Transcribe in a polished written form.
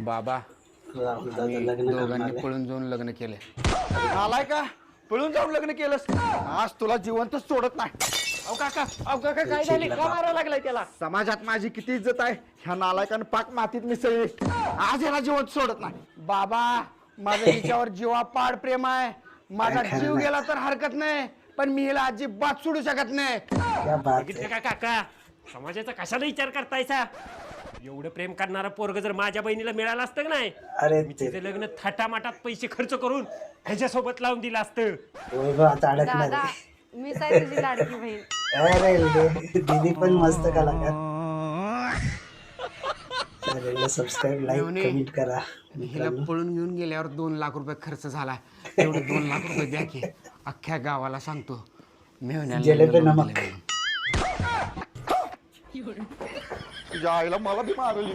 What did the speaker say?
बाबा राहुल दादा आम्ही लग्न करणार दोघांनी आहे. पळून जाऊन लग्न केले. आलाय का पळून जाऊन लग्न केलंस आज तुला जिवंतच सोडत नाही. अहो काका काय झाले का मारा लागलाय त्याला? समाजात माझी किती इज्जत आहे ह्या नालायकानं पाक मातीत मिसळली. आज ह्याला जिवंत सोडत नाही. बाबा माझं हिच्यावर जीवापाड प्रेम आहे. माझा काय खरं जीव नाही. गेला तर हरकत नाही पण मी हिला अजिबात सोडू शकत नाही. क्या बात बघितलं आहे. का काका समाजाचा कशाला विचार करतायचा? एवढं प्रेम करणारा पोरग जर माझ्या बहिणीला मिळालं असतं का नाही अरे मी ते तिचं लग्न थाटामाटात पैसे खर्च करून ह्याच्यासोबत लावून दिलं असतं. वैभव आता अडकणार दादा आहे. मीच आहे तुझी लाडकी बहीण. अरे दीदी पण मस्त कलाकार. चॅनलला सबस्क्राईब लाईक मेवणे. कमेंट करा हिला पळून घेऊन गेल्यावर 2 लाख रुपये खर्च झाला. तेवढे 2 लाख रुपये द्या की अख्ख्या गावाला सांगतो मेवण्याला जेले पे लग्न नमक. दिलंय म्हणून. तुझ्या आईला मला बी मारली.